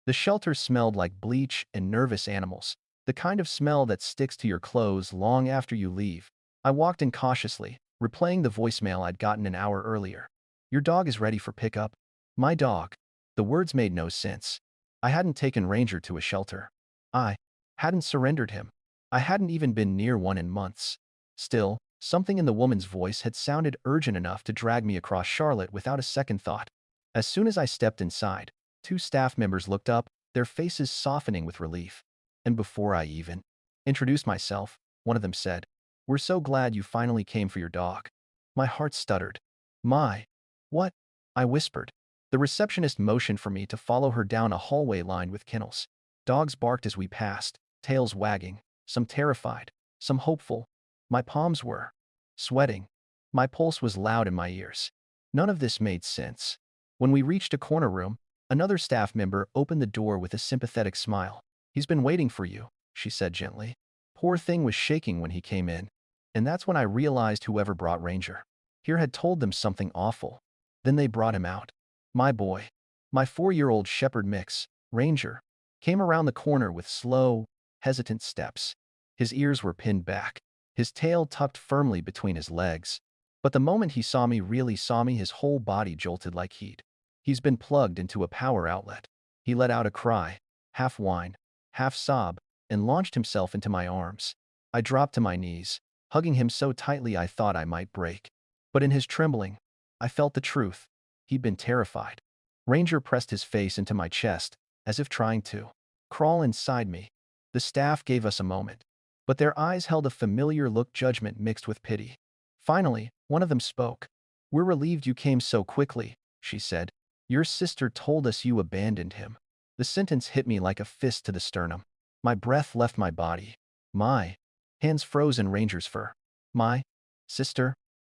The shelter smelled like bleach and nervous animals, the kind of smell that sticks to your clothes long after you leave. I walked in cautiously, replaying the voicemail I'd gotten an hour earlier. Your dog is ready for pickup. My dog. The words made no sense. I hadn't taken Ranger to a shelter. I hadn't surrendered him. I hadn't even been near one in months. Still, something in the woman's voice had sounded urgent enough to drag me across Charlotte without a second thought. As soon as I stepped inside, two staff members looked up, their faces softening with relief. And before I even introduced myself, one of them said, "We're so glad you finally came for your dog." My heart stuttered. My, what? I whispered. The receptionist motioned for me to follow her down a hallway lined with kennels. Dogs barked as we passed, tails wagging, some terrified, some hopeful. My palms were sweating. My pulse was loud in my ears. None of this made sense. When we reached a corner room, another staff member opened the door with a sympathetic smile. "He's been waiting for you," she said gently. Poor thing was shaking when he came in. And that's when I realized whoever brought Ranger here had told them something awful. Then they brought him out. My boy, my 4-year-old shepherd mix, Ranger, came around the corner with slow, hesitant steps. His ears were pinned back, his tail tucked firmly between his legs. But the moment he really saw me, his whole body jolted like heat. He's been plugged into a power outlet. He let out a cry, half whine, half sob, and launched himself into my arms. I dropped to my knees, hugging him so tightly I thought I might break. But in his trembling, I felt the truth. He'd been terrified. Ranger pressed his face into my chest, as if trying to crawl inside me. The staff gave us a moment, but their eyes held a familiar look, judgment mixed with pity. Finally, one of them spoke. "We're relieved you came so quickly," she said. "Your sister told us you abandoned him." The sentence hit me like a fist to the sternum. My breath left my body. My hands froze in Ranger's fur. "My sister?"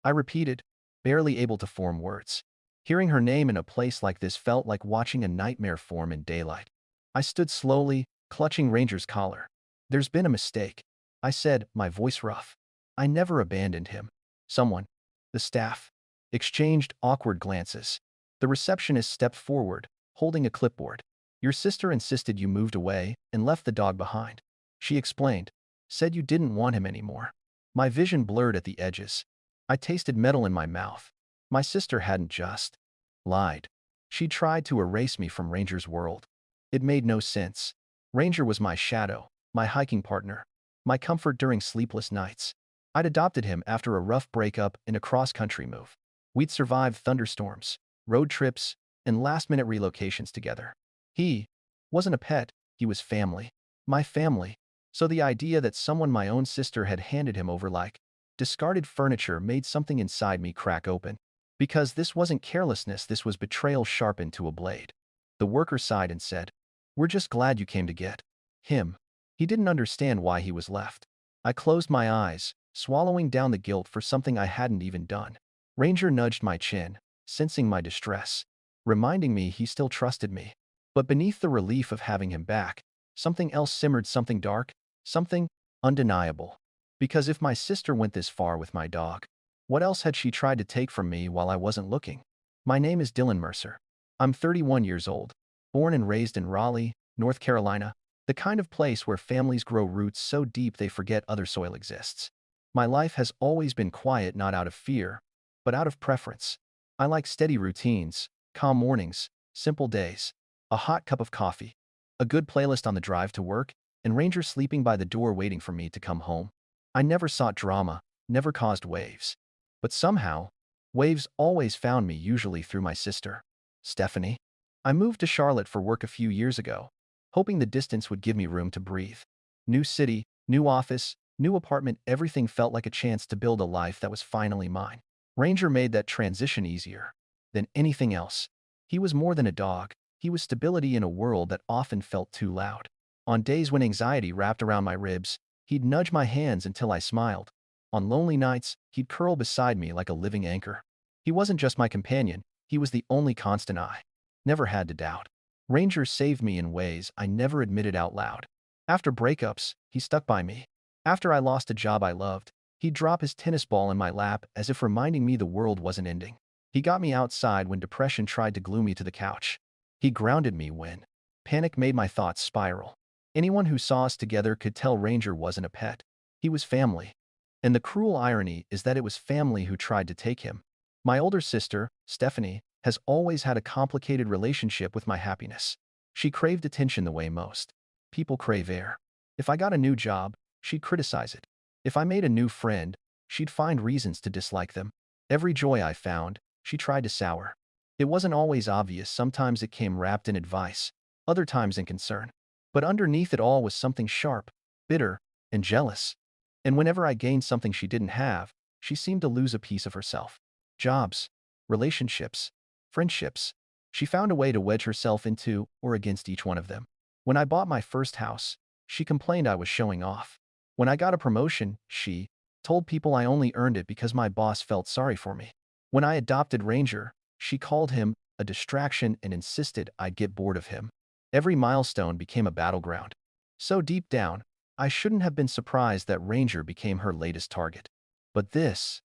I repeated, barely able to form words. Hearing her name in a place like this felt like watching a nightmare form in daylight. I stood slowly, clutching Ranger's collar. "There's been a mistake," I said, my voice rough. "I never abandoned him." Someone, the staff, exchanged awkward glances. The receptionist stepped forward, holding a clipboard. "Your sister insisted you moved away and left the dog behind," she explained. "Said you didn't want him anymore." My vision blurred at the edges. I tasted metal in my mouth. My sister hadn't just lied. She tried to erase me from Ranger's world. It made no sense. Ranger was my shadow, my hiking partner, my comfort during sleepless nights. I'd adopted him after a rough breakup and a cross-country move. We'd survived thunderstorms, road trips, and last-minute relocations together. He wasn't a pet, he was family. My family. So the idea that someone my own sister had handed him over like discarded furniture made something inside me crack open. Because this wasn't carelessness, this was betrayal sharpened to a blade. The worker sighed and said, "We're just glad you came to get him." He didn't understand why he was left. I closed my eyes, swallowing down the guilt for something I hadn't even done. Ranger nudged my chin, sensing my distress, reminding me he still trusted me. But beneath the relief of having him back, something else simmered, something dark, something undeniable. Because if my sister went this far with my dog, what else had she tried to take from me while I wasn't looking? My name is Dylan Mercer. I'm 31 years old, born and raised in Raleigh, North Carolina, the kind of place where families grow roots so deep they forget other soil exists. My life has always been quiet, not out of fear, but out of preference. I like steady routines, calm mornings, simple days, a hot cup of coffee, a good playlist on the drive to work, and Ranger sleeping by the door waiting for me to come home. I never sought drama, never caused waves. But somehow, waves always found me, usually through my sister, Stephanie. I moved to Charlotte for work a few years ago, hoping the distance would give me room to breathe. New city, new office, new apartment, everything felt like a chance to build a life that was finally mine. Ranger made that transition easier than anything else. He was more than a dog. He was stability in a world that often felt too loud. On days when anxiety wrapped around my ribs, he'd nudge my hands until I smiled. On lonely nights, he'd curl beside me like a living anchor. He wasn't just my companion, he was the only constant I never had to doubt. Ranger saved me in ways I never admitted out loud. After breakups, he stuck by me. After I lost a job I loved, he'd drop his tennis ball in my lap as if reminding me the world wasn't ending. He got me outside when depression tried to glue me to the couch. He grounded me when Panic made my thoughts spiral. Anyone who saw us together could tell Ranger wasn't a pet. He was family. And the cruel irony is that it was family who tried to take him. My older sister, Stephanie, has always had a complicated relationship with my happiness. She craved attention the way most people crave air. If I got a new job, she'd criticize it. If I made a new friend, she'd find reasons to dislike them. Every joy I found, she tried to sour. It wasn't always obvious, sometimes it came wrapped in advice, other times in concern. But underneath it all was something sharp, bitter, and jealous. And whenever I gained something she didn't have, she seemed to lose a piece of herself. Jobs, relationships, friendships. She found a way to wedge herself into or against each one of them. When I bought my first house, she complained I was showing off. When I got a promotion, she told people I only earned it because my boss felt sorry for me. When I adopted Ranger, she called him a distraction and insisted I'd get bored of him. Every milestone became a battleground. So deep down, I shouldn't have been surprised that Ranger became her latest target. But this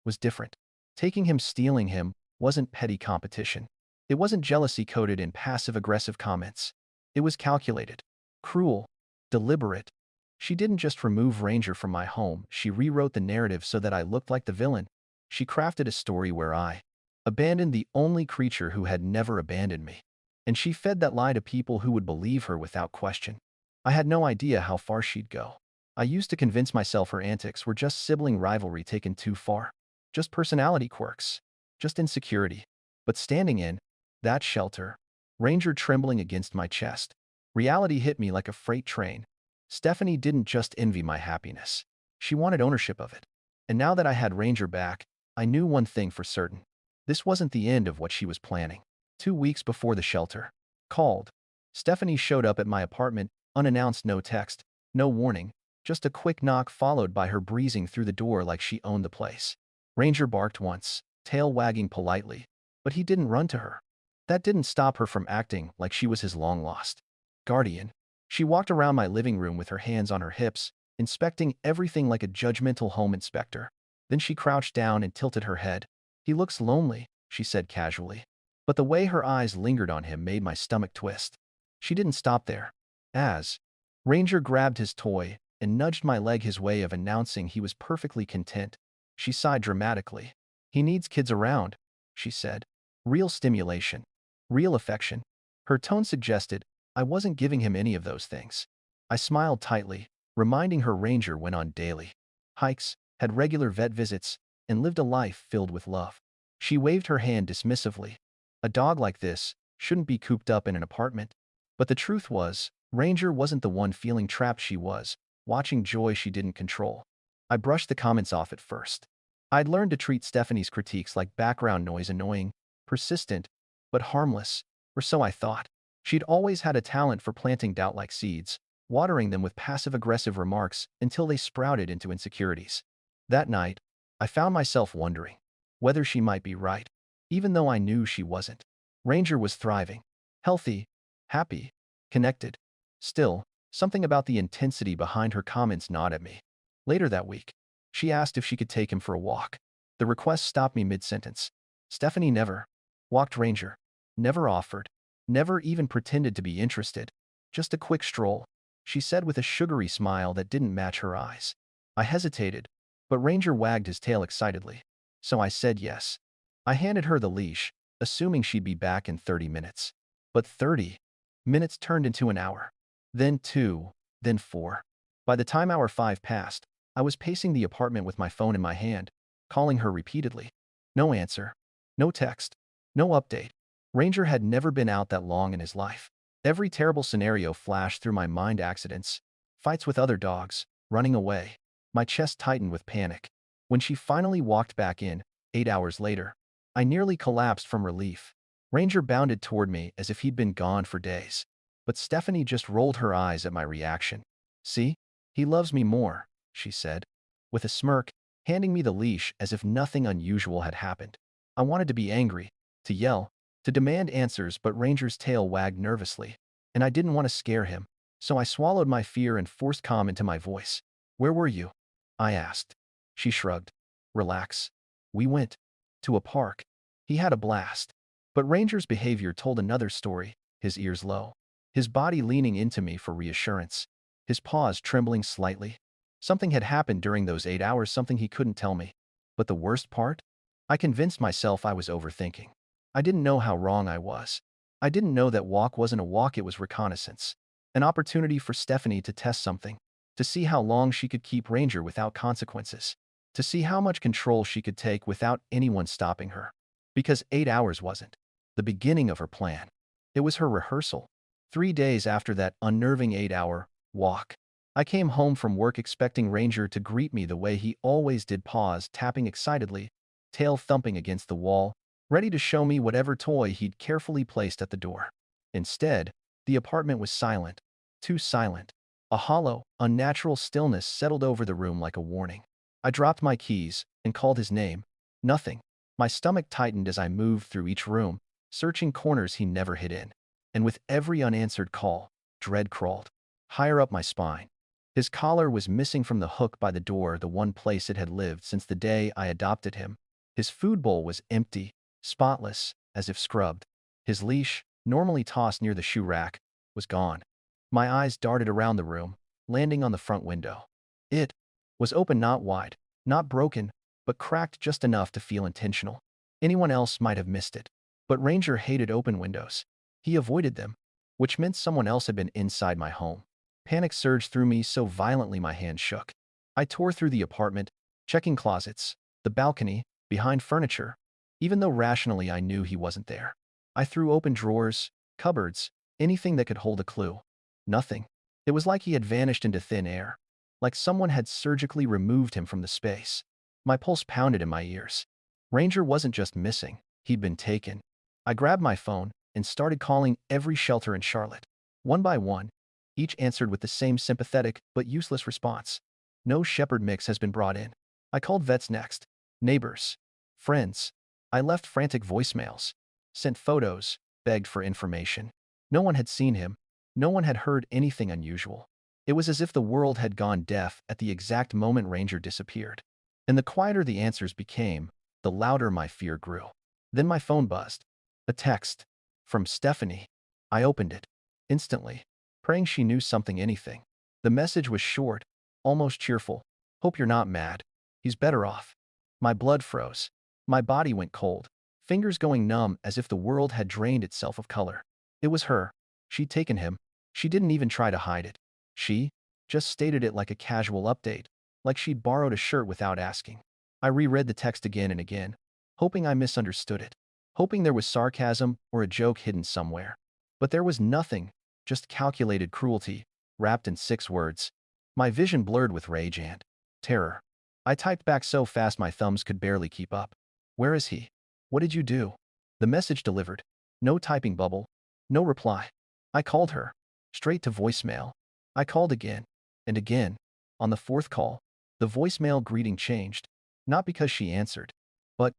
was different. Taking him, stealing him, wasn't petty competition. It wasn't jealousy coded in passive-aggressive comments. It was calculated, cruel, deliberate. She didn't just remove Ranger from my home, she rewrote the narrative so that I looked like the villain. She crafted a story where I abandoned the only creature who had never abandoned me. And she fed that lie to people who would believe her without question. I had no idea how far she'd go. I used to convince myself her antics were just sibling rivalry taken too far. Just personality quirks. Just insecurity. But standing in that shelter, Ranger trembling against my chest, reality hit me like a freight train. Stephanie didn't just envy my happiness. She wanted ownership of it. And now that I had Ranger back, I knew one thing for certain. This wasn't the end of what she was planning. 2 weeks before the shelter called, Stephanie showed up at my apartment, unannounced, no text, no warning, just a quick knock followed by her breezing through the door like she owned the place. Ranger barked once, tail wagging politely, but he didn't run to her. That didn't stop her from acting like she was his long-lost guardian. She walked around my living room with her hands on her hips, inspecting everything like a judgmental home inspector. Then she crouched down and tilted her head. "He looks lonely," she said casually. But the way her eyes lingered on him made my stomach twist. She didn't stop there. As Ranger grabbed his toy and nudged my leg, his way of announcing he was perfectly content, she sighed dramatically. "He needs kids around," she said. "Real stimulation. Real affection." Her tone suggested I wasn't giving him any of those things. I smiled tightly, reminding her Ranger went on daily hikes, had regular vet visits, and lived a life filled with love. She waved her hand dismissively. A dog like this shouldn't be cooped up in an apartment. But the truth was, Ranger wasn't the one feeling trapped. She was watching joy she didn't control. I brushed the comments off at first. I'd learned to treat Stephanie's critiques like background noise, annoying, persistent, but harmless, or so I thought. She'd always had a talent for planting doubt like seeds, watering them with passive-aggressive remarks until they sprouted into insecurities. That night, I found myself wondering whether she might be right, even though I knew she wasn't. Ranger was thriving, healthy, happy, connected. Still, something about the intensity behind her comments gnawed at me. Later that week, she asked if she could take him for a walk. The request stopped me mid-sentence. Stephanie never walked Ranger, never offered, never even pretended to be interested. "Just a quick stroll," she said with a sugary smile that didn't match her eyes. I hesitated, but Ranger wagged his tail excitedly. So I said yes. I handed her the leash, assuming she'd be back in 30 minutes. But 30 minutes turned into an hour. Then 2, then 4. By the time hour 5 passed, I was pacing the apartment with my phone in my hand, calling her repeatedly. No answer. No text. No update. Ranger had never been out that long in his life. Every terrible scenario flashed through my mind: accidents, fights with other dogs, running away. My chest tightened with panic. When she finally walked back in, 8 hours later, I nearly collapsed from relief. Ranger bounded toward me as if he'd been gone for days. But Stephanie just rolled her eyes at my reaction. "See? He loves me more," she said, with a smirk, handing me the leash as if nothing unusual had happened. I wanted to be angry, to yell, to demand answers, but Ranger's tail wagged nervously, and I didn't want to scare him, so I swallowed my fear and forced calm into my voice. "Where were you?" I asked. She shrugged. "Relax. We went to a park." He had a blast. But Ranger's behavior told another story. his ears low, his body leaning into me for reassurance, his paws trembling slightly. Something had happened during those 8 hours, something he couldn't tell me. But the worst part? I convinced myself I was overthinking. I didn't know how wrong I was. I didn't know that walk wasn't a walk, it was reconnaissance. An opportunity for Stephanie to test something, to see how long she could keep Ranger without consequences, to see how much control she could take without anyone stopping her. Because 8 hours wasn't the beginning of her plan. It was her rehearsal. 3 days after that unnerving 8-hour walk, I came home from work expecting Ranger to greet me the way he always did, paws tapping excitedly, tail thumping against the wall, ready to show me whatever toy he'd carefully placed at the door. Instead, the apartment was silent, too silent. A hollow, unnatural stillness settled over the room like a warning. I dropped my keys and called his name. Nothing. My stomach tightened as I moved through each room, searching corners he never hid in. And with every unanswered call, dread crawled higher up my spine. His collar was missing from the hook by the door, the one place it had lived since the day I adopted him. His food bowl was empty, spotless, as if scrubbed. His leash, normally tossed near the shoe rack, was gone. My eyes darted around the room, landing on the front window. It was open, not wide, not broken, but cracked just enough to feel intentional. Anyone else might have missed it. But Ranger hated open windows. He avoided them, which meant someone else had been inside my home. Panic surged through me so violently my hands shook. I tore through the apartment, checking closets, the balcony, behind furniture, even though rationally I knew he wasn't there. I threw open drawers, cupboards, anything that could hold a clue. Nothing. It was like he had vanished into thin air, like someone had surgically removed him from the space. My pulse pounded in my ears. Ranger wasn't just missing, he'd been taken. I grabbed my phone and started calling every shelter in Charlotte. One by one, each answered with the same sympathetic but useless response. No shepherd mix has been brought in. I called vets next, neighbors, friends. I left frantic voicemails, sent photos, begged for information. No one had seen him. No one had heard anything unusual. It was as if the world had gone deaf at the exact moment Ranger disappeared. And the quieter the answers became, the louder my fear grew. Then my phone buzzed. A text. From Stephanie. I opened it. Instantly. Praying she knew something, anything. The message was short, almost cheerful. Hope you're not mad. He's better off. My blood froze. My body went cold, fingers going numb as if the world had drained itself of color. It was her. She'd taken him. She didn't even try to hide it. She just stated it like a casual update, like she'd borrowed a shirt without asking. I reread the text again and again, hoping I misunderstood it, hoping there was sarcasm or a joke hidden somewhere. But there was nothing, just calculated cruelty, wrapped in 6 words. My vision blurred with rage and terror. I typed back so fast my thumbs could barely keep up. Where is he? What did you do? The message delivered. No typing bubble. No reply. I called her. Straight to voicemail. I called again. And again. On the 4th call, the voicemail greeting changed. Not because she answered, but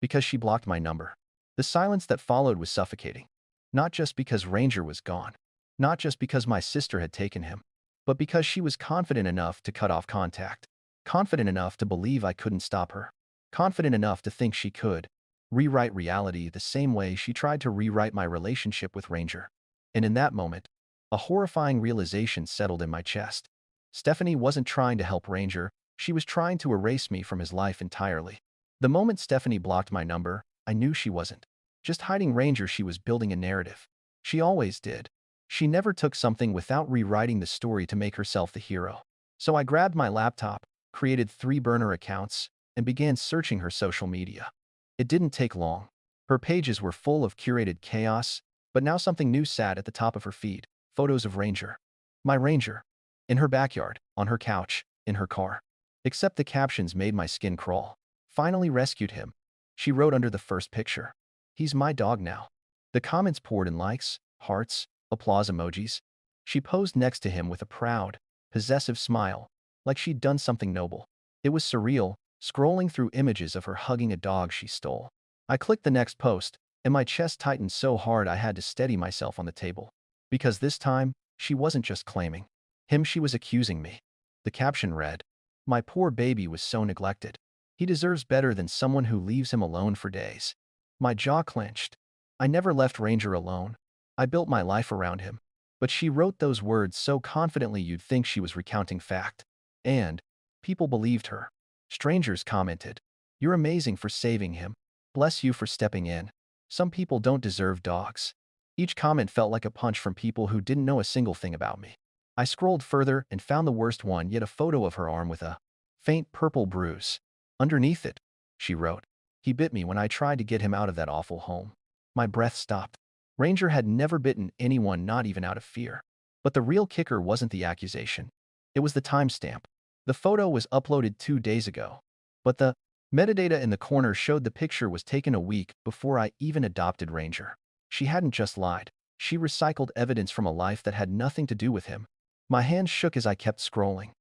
because she blocked my number. The silence that followed was suffocating. Not just because Ranger was gone. Not just because my sister had taken him. But because she was confident enough to cut off contact. Confident enough to believe I couldn't stop her. Confident enough to think she could rewrite reality the same way she tried to rewrite my relationship with Ranger. And in that moment, a horrifying realization settled in my chest. Stephanie wasn't trying to help Ranger, she was trying to erase me from his life entirely. The moment Stephanie blocked my number, I knew she wasn't just hiding Ranger, she was building a narrative. She always did. She never took something without rewriting the story to make herself the hero. So I grabbed my laptop, created 3 burner accounts, and began searching her social media. It didn't take long. Her pages were full of curated chaos, but now something new sat at the top of her feed. Photos of Ranger. My Ranger. In her backyard, on her couch, in her car. Except the captions made my skin crawl. Finally rescued him. She wrote under the first picture. He's my dog now. The comments poured in likes, hearts, applause emojis. She posed next to him with a proud, possessive smile, like she'd done something noble. It was surreal, scrolling through images of her hugging a dog she stole. I clicked the next post, and my chest tightened so hard I had to steady myself on the table. Because this time, she wasn't just claiming him, she was accusing me. The caption read, "My poor baby was so neglected. He deserves better than someone who leaves him alone for days." My jaw clenched. I never left Ranger alone. I built my life around him. But she wrote those words so confidently you'd think she was recounting fact. And people believed her. Strangers commented, "You're amazing for saving him. Bless you for stepping in. Some people don't deserve dogs." Each comment felt like a punch from people who didn't know a single thing about me. I scrolled further and found the worst one yet, a photo of her arm with a faint purple bruise. Underneath it, she wrote, "He bit me when I tried to get him out of that awful home." My breath stopped. Ranger had never bitten anyone, not even out of fear. But the real kicker wasn't the accusation. It was the timestamp. The photo was uploaded 2 days ago. But the metadata in the corner showed the picture was taken a week before I even adopted Ranger. She hadn't just lied. She recycled evidence from a life that had nothing to do with him. My hands shook as I kept scrolling.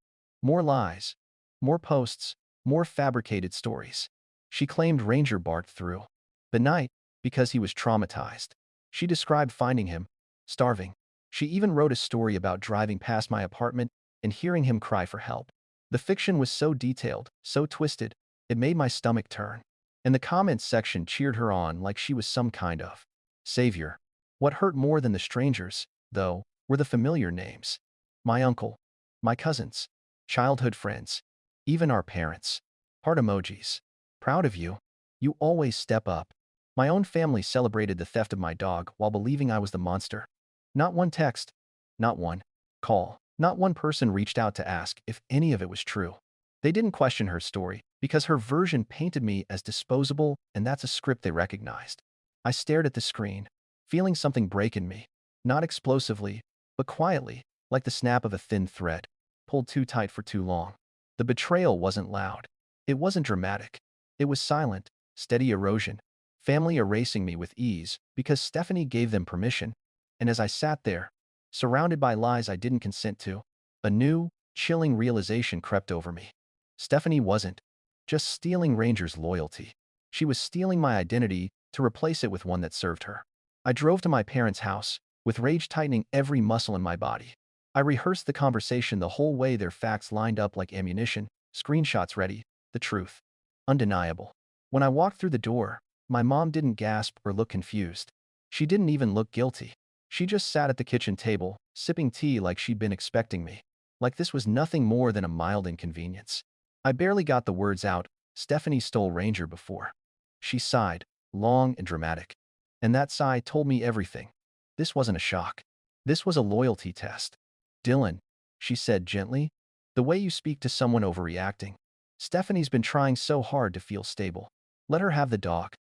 More lies. More posts. More fabricated stories. She claimed Ranger barked through the night because he was traumatized. She described finding him starving. She even wrote a story about driving past my apartment and hearing him cry for help. The fiction was so detailed, so twisted, it made my stomach turn. And the comments section cheered her on like she was some kind of savior. What hurt more than the strangers, though, were the familiar names. My uncle, my cousins, childhood friends, even our parents. Heart emojis. Proud of you. You always step up. My own family celebrated the theft of my dog while believing I was the monster. Not one text, not one call, not one person reached out to ask if any of it was true. They didn't question her story because her version painted me as disposable, and that's a script they recognized. I stared at the screen, feeling something break in me, not explosively, but quietly, like the snap of a thin thread, pulled too tight for too long. The betrayal wasn't loud. It wasn't dramatic. It was silent, steady erosion. Family erasing me with ease because Stephanie gave them permission. And as I sat there, surrounded by lies I didn't consent to, a new, chilling realization crept over me. Stephanie wasn't just stealing Ranger's loyalty. She was stealing my identity to replace it with one that served her. I drove to my parents' house, with rage tightening every muscle in my body. I rehearsed the conversation the whole way, their facts lined up like ammunition, screenshots ready, the truth undeniable. When I walked through the door, my mom didn't gasp or look confused. She didn't even look guilty. She just sat at the kitchen table, sipping tea like she'd been expecting me. Like this was nothing more than a mild inconvenience. I barely got the words out, "Stephanie stole Ranger before." She sighed, long and dramatic. And that sigh told me everything. This wasn't a shock. This was a loyalty test. "Dylan," she said gently, "the way you speak to someone overreacting. Stephanie's been trying so hard to feel stable. Let her have the dog."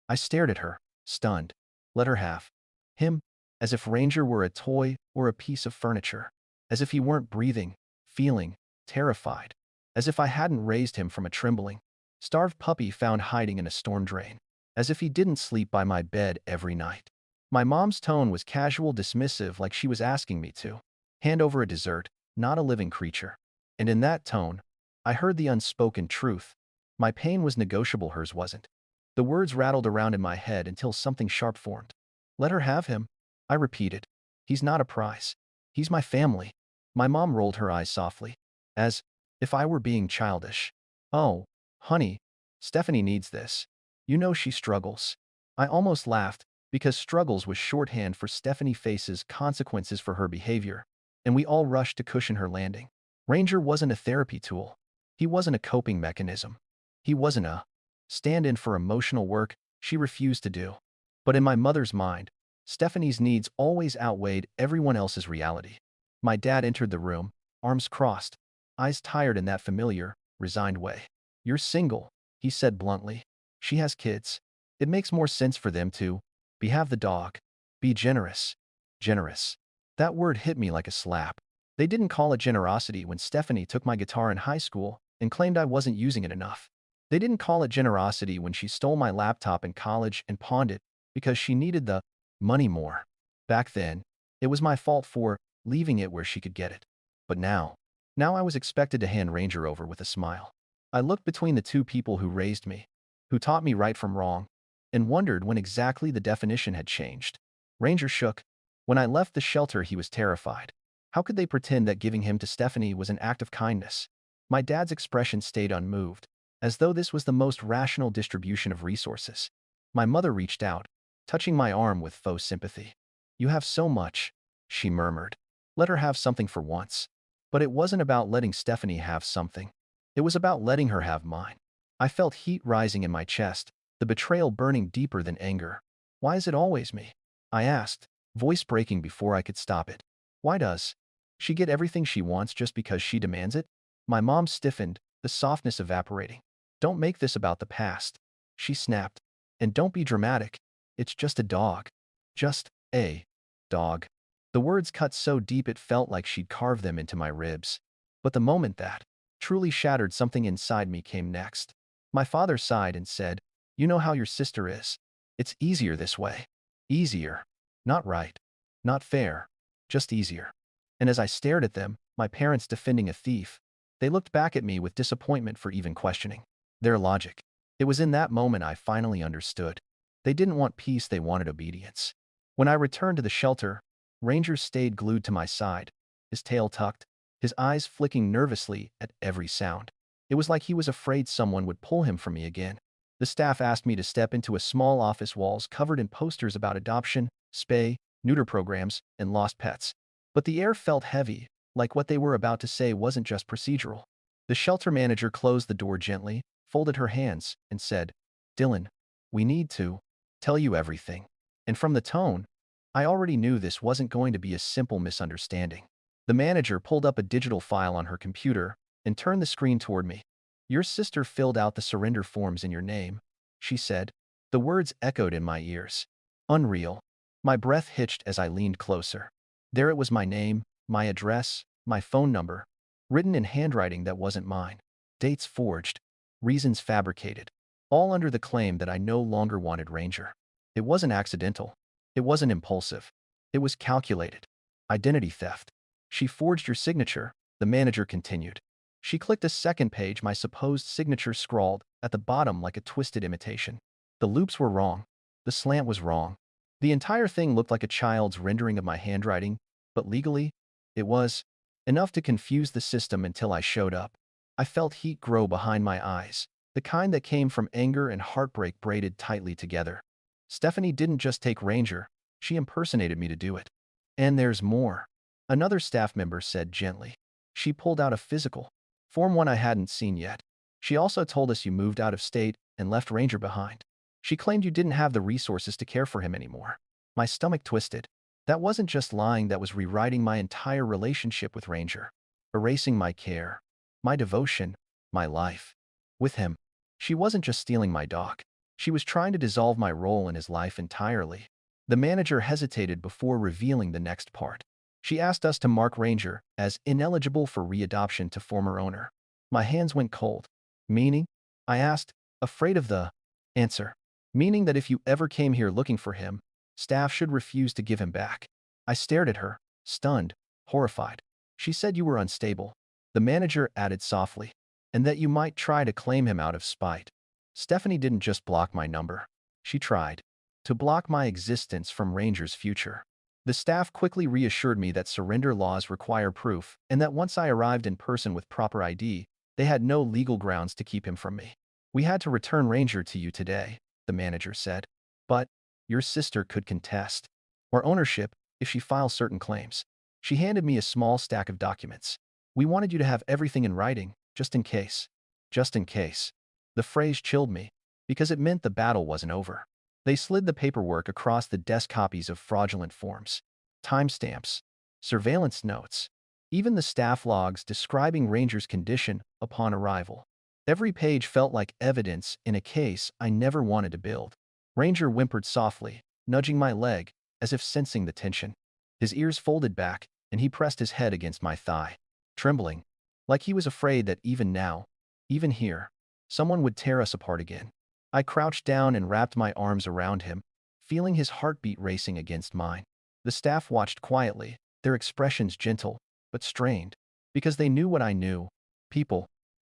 I stared at her, stunned. Let her have him, as if Ranger were a toy or a piece of furniture. As if he weren't breathing, feeling, terrified. As if I hadn't raised him from a trembling, starved puppy found hiding in a storm drain. As if he didn't sleep by my bed every night. My mom's tone was casual, dismissive, like she was asking me to hand over a dessert, not a living creature. And in that tone, I heard the unspoken truth. My pain was negotiable, hers wasn't. The words rattled around in my head until something sharp formed. "Let her have him," I repeated. "He's not a prize. He's my family." My mom rolled her eyes softly, as if I were being childish. "Oh, honey, Stephanie needs this. You know she struggles." I almost laughed, because struggles was shorthand for Stephanie faces consequences for her behavior, and we all rushed to cushion her landing. Ranger wasn't a therapy tool. He wasn't a coping mechanism. He wasn't a stand-in for emotional work she refused to do. But in my mother's mind, Stephanie's needs always outweighed everyone else's reality. My dad entered the room, arms crossed, eyes tired in that familiar, resigned way. "You're single," he said bluntly. "She has kids. It makes more sense for them to have the dog. Be generous." Generous. That word hit me like a slap. They didn't call it generosity when Stephanie took my guitar in high school and claimed I wasn't using it enough. They didn't call it generosity when she stole my laptop in college and pawned it because she needed the money more. Back then, it was my fault for leaving it where she could get it. But now I was expected to hand Ranger over with a smile. I looked between the two people who raised me, who taught me right from wrong, and wondered when exactly the definition had changed. Ranger shook. When I left the shelter, he was terrified. How could they pretend that giving him to Stephanie was an act of kindness? My dad's expression stayed unmoved, as though this was the most rational distribution of resources. My mother reached out, touching my arm with faux sympathy. You have so much, she murmured. Let her have something for once. But it wasn't about letting Stephanie have something. It was about letting her have mine. I felt heat rising in my chest, the betrayal burning deeper than anger. Why is it always me? I asked, voice breaking before I could stop it. Why does she get everything she wants just because she demands it? My mom stiffened, the softness evaporating. Don't make this about the past, she snapped. And don't be dramatic. It's just a dog. Just a dog. The words cut so deep it felt like she'd carved them into my ribs. But the moment that truly shattered something inside me came next. My father sighed and said, "You know how your sister is. It's easier this way. Easier. Not right. Not fair. Just easier." And as I stared at them, my parents defending a thief, they looked back at me with disappointment for even questioning their logic. It was in that moment I finally understood. They didn't want peace, they wanted obedience. When I returned to the shelter, Ranger stayed glued to my side, his tail tucked, his eyes flicking nervously at every sound. It was like he was afraid someone would pull him from me again. The staff asked me to step into a small office walls covered in posters about adoption, spay, neuter programs, and lost pets. But the air felt heavy, like what they were about to say wasn't just procedural. The shelter manager closed the door gently, folded her hands, and said, "Dylan, we need to tell you everything." And from the tone, I already knew this wasn't going to be a simple misunderstanding. The manager pulled up a digital file on her computer and turned the screen toward me. "Your sister filled out the surrender forms in your name," she said. The words echoed in my ears. Unreal. My breath hitched as I leaned closer. There it was, my name, my address, my phone number, written in handwriting that wasn't mine. Dates forged, reasons fabricated, all under the claim that I no longer wanted Ranger. It wasn't accidental. It wasn't impulsive. It was calculated. Identity theft. "She forged your signature," the manager continued. She clicked a second page, my supposed signature scrawled at the bottom like a twisted imitation. The loops were wrong. The slant was wrong. The entire thing looked like a child's rendering of my handwriting, but legally, it was enough to confuse the system until I showed up. I felt heat grow behind my eyes, the kind that came from anger and heartbreak braided tightly together. Stephanie didn't just take Ranger, she impersonated me to do it. "And there's more," another staff member said gently. She pulled out a physical, Form 1 I hadn't seen yet. "She also told us you moved out of state and left Ranger behind. She claimed you didn't have the resources to care for him anymore." My stomach twisted. That wasn't just lying, that was rewriting my entire relationship with Ranger. Erasing my care, my devotion, my life. With him. She wasn't just stealing my dog. She was trying to dissolve my role in his life entirely. The manager hesitated before revealing the next part. She asked us to mark Ranger as ineligible for readoption to former owner. My hands went cold. "Meaning?" I asked, afraid of the answer. "Meaning that if you ever came here looking for him, staff should refuse to give him back." I stared at her, stunned, horrified. "She said you were unstable," the manager added softly, "and that you might try to claim him out of spite." Stephanie didn't just block my number. She tried to block my existence from Ranger's future. The staff quickly reassured me that surrender laws require proof, and that once I arrived in person with proper ID, they had no legal grounds to keep him from me. "We had to return Ranger to you today," the manager said. "But your sister could contest or ownership if she files certain claims." She handed me a small stack of documents. "We wanted you to have everything in writing, just in case." Just in case. The phrase chilled me, because it meant the battle wasn't over. They slid the paperwork across the desk, copies of fraudulent forms, timestamps, surveillance notes, even the staff logs describing Ranger's condition upon arrival. Every page felt like evidence in a case I never wanted to build. Ranger whimpered softly, nudging my leg, as if sensing the tension. His ears folded back, and he pressed his head against my thigh, trembling, like he was afraid that even now, even here, someone would tear us apart again. I crouched down and wrapped my arms around him, feeling his heartbeat racing against mine. The staff watched quietly, their expressions gentle, but strained, because they knew what I knew. People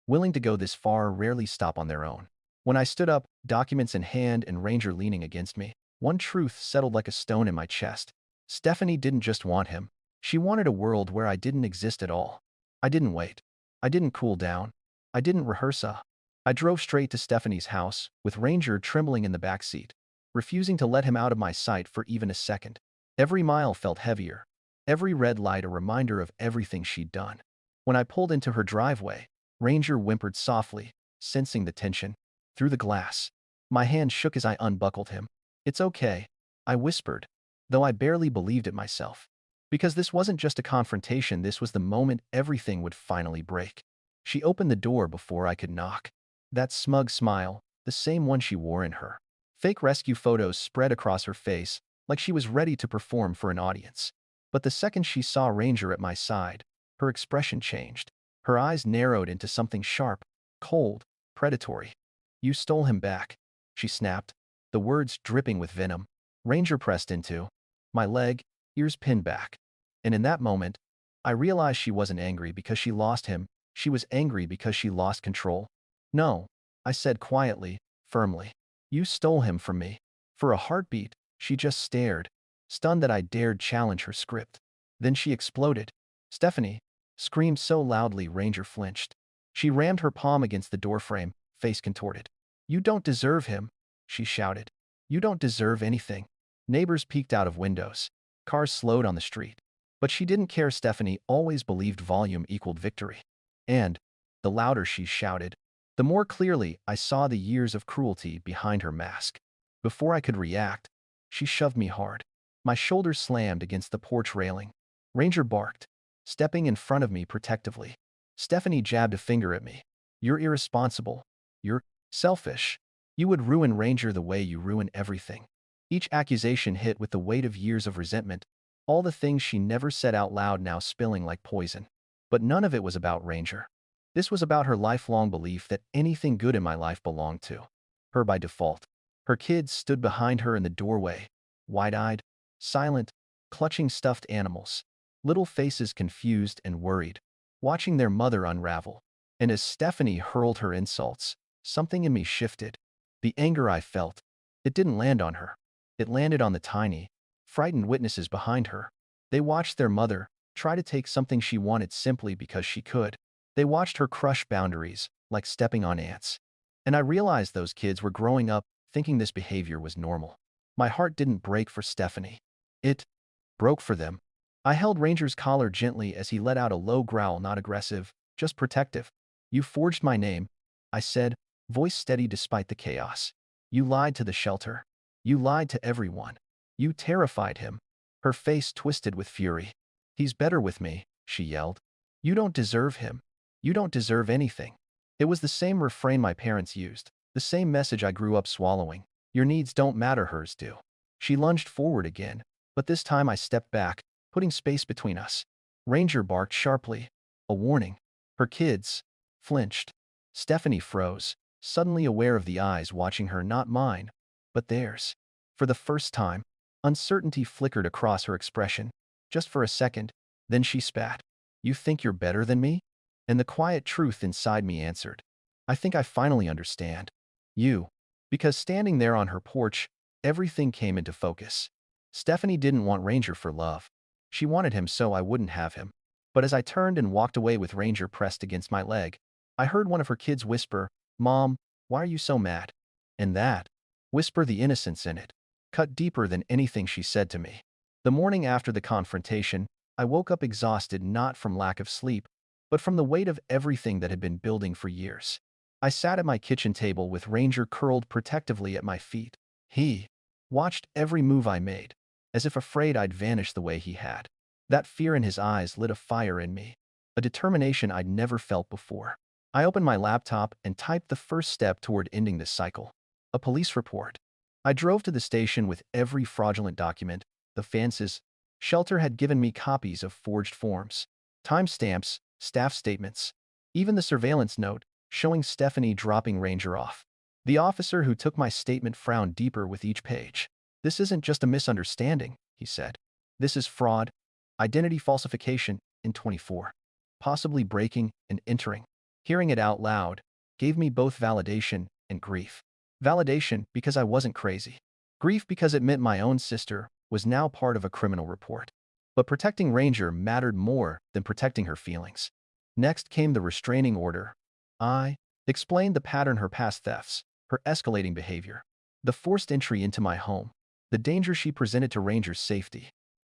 willing to go this far rarely stop on their own. When I stood up, documents in hand and Ranger leaning against me, one truth settled like a stone in my chest. Stephanie didn't just want him. She wanted a world where I didn't exist at all. I didn't wait. I didn't cool down. I didn't rehearse. I drove straight to Stephanie's house, with Ranger trembling in the back seat, refusing to let him out of my sight for even a second. Every mile felt heavier. Every red light a reminder of everything she'd done. When I pulled into her driveway, Ranger whimpered softly, sensing the tension. Through the glass. My hand shook as I unbuckled him. "It's okay," I whispered, though I barely believed it myself. Because this wasn't just a confrontation, this was the moment everything would finally break. She opened the door before I could knock. That smug smile, the same one she wore in her fake rescue photos, spread across her face, like she was ready to perform for an audience. But the second she saw Ranger at my side, her expression changed. Her eyes narrowed into something sharp, cold, predatory. "You stole him back," she snapped, the words dripping with venom. Ranger pressed into my leg, ears pinned back. And in that moment, I realized she wasn't angry because she lost him. She was angry because she lost control. "No," I said quietly, firmly. "You stole him from me." For a heartbeat, she just stared, stunned that I dared challenge her script. Then she exploded. "Stephanie!" Screamed so loudly Ranger flinched. She rammed her palm against the doorframe, face contorted. "You don't deserve him," she shouted. "You don't deserve anything." Neighbors peeked out of windows. Cars slowed on the street. But she didn't care. Stephanie always believed volume equaled victory. And, the louder she shouted, the more clearly I saw the years of cruelty behind her mask. Before I could react, she shoved me hard. My shoulders slammed against the porch railing. Ranger barked, stepping in front of me protectively. Stephanie jabbed a finger at me. "You're irresponsible. You're selfish. You would ruin Ranger the way you ruin everything." Each accusation hit with the weight of years of resentment, all the things she never said out loud now spilling like poison. But none of it was about Ranger. This was about her lifelong belief that anything good in my life belonged to her by default. Her kids stood behind her in the doorway, wide-eyed, silent, clutching stuffed animals, little faces confused and worried, watching their mother unravel. And as Stephanie hurled her insults, something in me shifted. The anger I felt, it didn't land on her. It landed on the tiny, frightened witnesses behind her. They watched their mother try to take something she wanted simply because she could. They watched her crush boundaries, like stepping on ants. And I realized those kids were growing up thinking this behavior was normal. My heart didn't break for Stephanie. It broke for them. I held Ranger's collar gently as he let out a low growl, not aggressive, just protective. "You forged my name," I said, voice steady despite the chaos. "You lied to the shelter. You lied to everyone. You terrified him." Her face twisted with fury. "He's better with me," she yelled. "You don't deserve him. You don't deserve anything." It was the same refrain my parents used, the same message I grew up swallowing. "Your needs don't matter, hers do." She lunged forward again, but this time I stepped back, putting space between us. Ranger barked sharply, a warning. Her kids flinched. Stephanie froze, suddenly aware of the eyes watching her, not mine, but theirs. For the first time, uncertainty flickered across her expression, just for a second, then she spat. "You think you're better than me?" And the quiet truth inside me answered, "I think I finally understand. You." Because standing there on her porch, everything came into focus. Stephanie didn't want Ranger for love. She wanted him so I wouldn't have him. But as I turned and walked away with Ranger pressed against my leg, I heard one of her kids whisper, "Mom, why are you so mad?" And that whisper, the innocence in it, cut deeper than anything she said to me. The morning after the confrontation, I woke up exhausted, not from lack of sleep, but from the weight of everything that had been building for years. I sat at my kitchen table with Ranger curled protectively at my feet. He watched every move I made, as if afraid I'd vanish the way he had. That fear in his eyes lit a fire in me, a determination I'd never felt before. I opened my laptop and typed the first step toward ending this cycle: a police report. I drove to the station with every fraudulent document. The fences shelter had given me copies of forged forms, timestamps, staff statements, even the surveillance note showing Stephanie dropping Ranger off. The officer who took my statement frowned deeper with each page. "This isn't just a misunderstanding," he said. "This is fraud, identity falsification in 24. Possibly breaking and entering." Hearing it out loud gave me both validation and grief. Validation because I wasn't crazy. Grief because it meant my own sister was now part of a criminal report. But protecting Ranger mattered more than protecting her feelings. Next came the restraining order. I explained the pattern: her past thefts, her escalating behavior, the forced entry into my home, the danger she presented to Ranger's safety.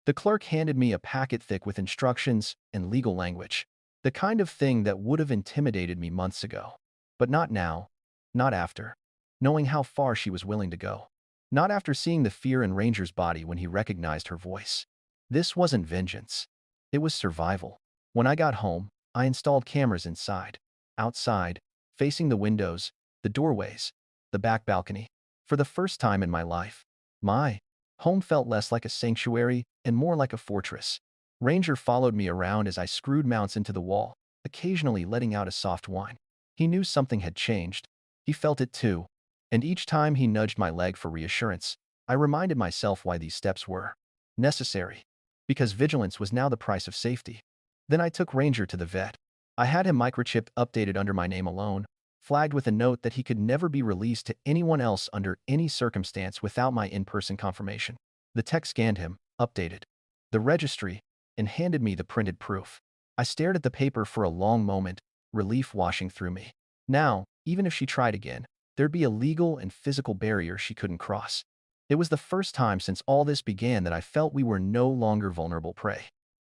The clerk handed me a packet thick with instructions and legal language. The kind of thing that would have intimidated me months ago. But not now. Not after. Knowing how far she was willing to go. Not after seeing the fear in Ranger's body when he recognized her voice. This wasn't vengeance. It was survival. When I got home, I installed cameras inside, outside, facing the windows, the doorways, the back balcony. For the first time in my life, my home felt less like a sanctuary and more like a fortress. Ranger followed me around as I screwed mounts into the wall, occasionally letting out a soft whine. He knew something had changed. He felt it too. And each time he nudged my leg for reassurance, I reminded myself why these steps were necessary. Because vigilance was now the price of safety. Then I took Ranger to the vet. I had him microchipped, updated under my name alone, flagged with a note that he could never be released to anyone else under any circumstance without my in-person confirmation. The tech scanned him, updated the registry, and handed me the printed proof. I stared at the paper for a long moment, relief washing through me. Now, even if she tried again, there'd be a legal and physical barrier she couldn't cross. It was the first time since all this began that I felt we were no longer vulnerable prey.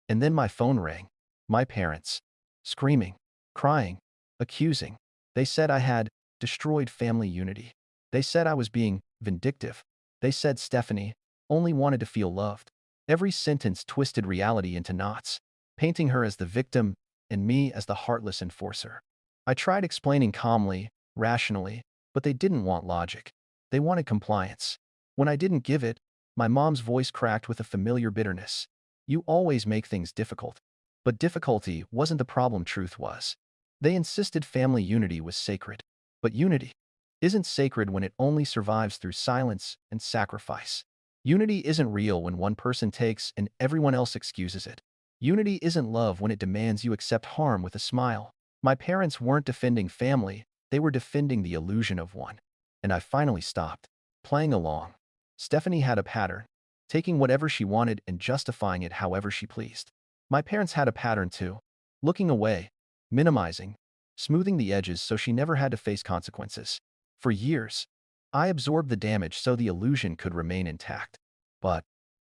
And then my phone rang. My parents. Screaming, crying, accusing. They said I had destroyed family unity. They said I was being vindictive. They said Stephanie only wanted to feel loved. Every sentence twisted reality into knots, painting her as the victim and me as the heartless enforcer. I tried explaining calmly, rationally, but they didn't want logic. They wanted compliance. When I didn't give it, my mom's voice cracked with a familiar bitterness. You always make things difficult. But difficulty wasn't the problem, truth was. They insisted family unity was sacred. But unity isn't sacred when it only survives through silence and sacrifice. Unity isn't real when one person takes and everyone else excuses it. Unity isn't love when it demands you accept harm with a smile. My parents weren't defending family, they were defending the illusion of one. And I finally stopped playing along. Stephanie had a pattern, taking whatever she wanted and justifying it however she pleased. My parents had a pattern too, looking away, minimizing, smoothing the edges so she never had to face consequences. For years, I absorbed the damage so the illusion could remain intact. But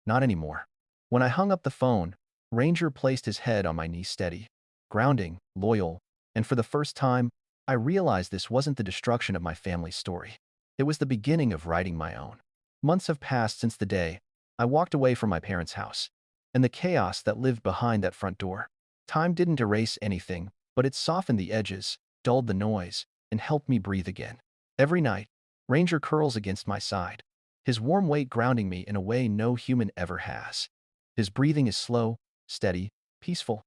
not anymore. When I hung up the phone, Ranger placed his head on my knee steady, grounding, loyal, and for the first time, I realized this wasn't the destruction of my family's story. It was the beginning of writing my own. Months have passed since the day I walked away from my parents' house, and the chaos that lived behind that front door. Time didn't erase anything, but it softened the edges, dulled the noise, and helped me breathe again. Every night, Ranger curls against my side, his warm weight grounding me in a way no human ever has. His breathing is slow, steady, peaceful.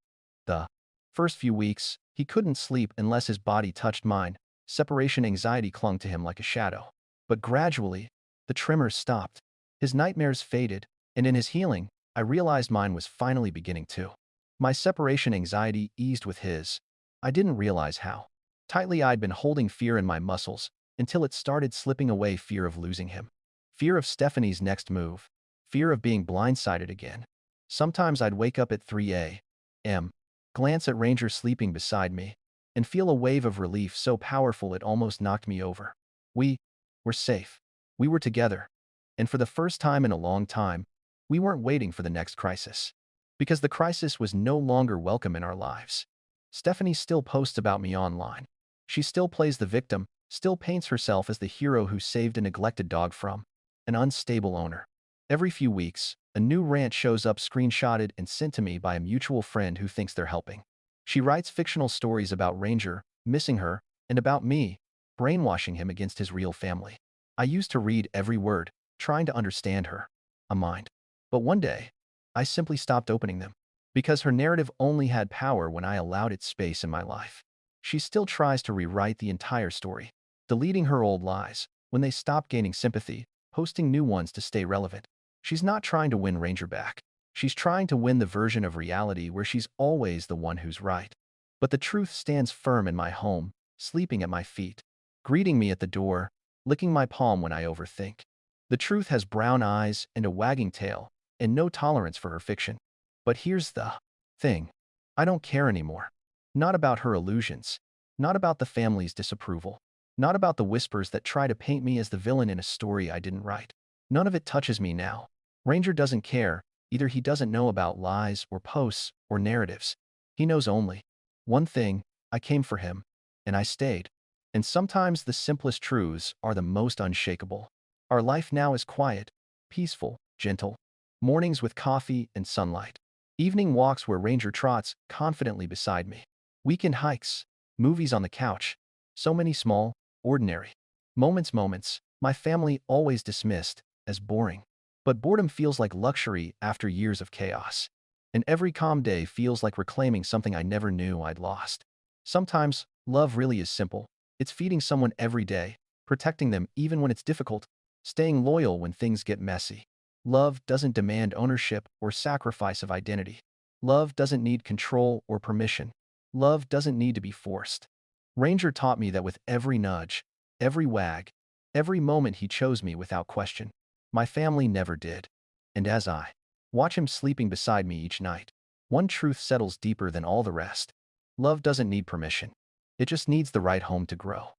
The first few weeks, he couldn't sleep unless his body touched mine. Separation anxiety clung to him like a shadow. But gradually, the tremors stopped. His nightmares faded, and in his healing, I realized mine was finally beginning too. My separation anxiety eased with his. I didn't realize how tightly I'd been holding fear in my muscles until it started slipping away, fear of losing him. Fear of Stephanie's next move. Fear of being blindsided again. Sometimes I'd wake up at 3 a.m., glance at Ranger sleeping beside me, and feel a wave of relief so powerful it almost knocked me over. We were safe. We were together. And for the first time in a long time, we weren't waiting for the next crisis. Because the crisis was no longer welcome in our lives. Stephanie still posts about me online. She still plays the victim, still paints herself as the hero who saved a neglected dog from an unstable owner. Every few weeks, a new rant shows up screenshotted and sent to me by a mutual friend who thinks they're helping. She writes fictional stories about Ranger, missing her, and about me, brainwashing him against his real family. I used to read every word, trying to understand her mind. But one day, I simply stopped opening them. Because her narrative only had power when I allowed it space in my life. She still tries to rewrite the entire story, deleting her old lies when they stop gaining sympathy, posting new ones to stay relevant. She's not trying to win Ranger back. She's trying to win the version of reality where she's always the one who's right. But the truth stands firm in my home, sleeping at my feet, greeting me at the door, licking my palm when I overthink. The truth has brown eyes and a wagging tail, and no tolerance for her fiction. But here's the thing. I don't care anymore. Not about her illusions. Not about the family's disapproval. Not about the whispers that try to paint me as the villain in a story I didn't write. None of it touches me now. Ranger doesn't care, Either he doesn't know about lies or posts or narratives. He knows only one thing: I came for him, and I stayed. And sometimes the simplest truths are the most unshakable. Our life now is quiet, peaceful, gentle. Mornings with coffee and sunlight. Evening walks where Ranger trots confidently beside me. Weekend hikes, movies on the couch. So many small, ordinary moments my family always dismissed as boring. But boredom feels like luxury after years of chaos. And every calm day feels like reclaiming something I never knew I'd lost. Sometimes, love really is simple. It's feeding someone every day, protecting them even when it's difficult, staying loyal when things get messy. Love doesn't demand ownership or sacrifice of identity. Love doesn't need control or permission. Love doesn't need to be forced. Ranger taught me that with every nudge, every wag, every moment he chose me without question. My family never did. And as I watch him sleeping beside me each night, one truth settles deeper than all the rest. Love doesn't need permission. It just needs the right home to grow.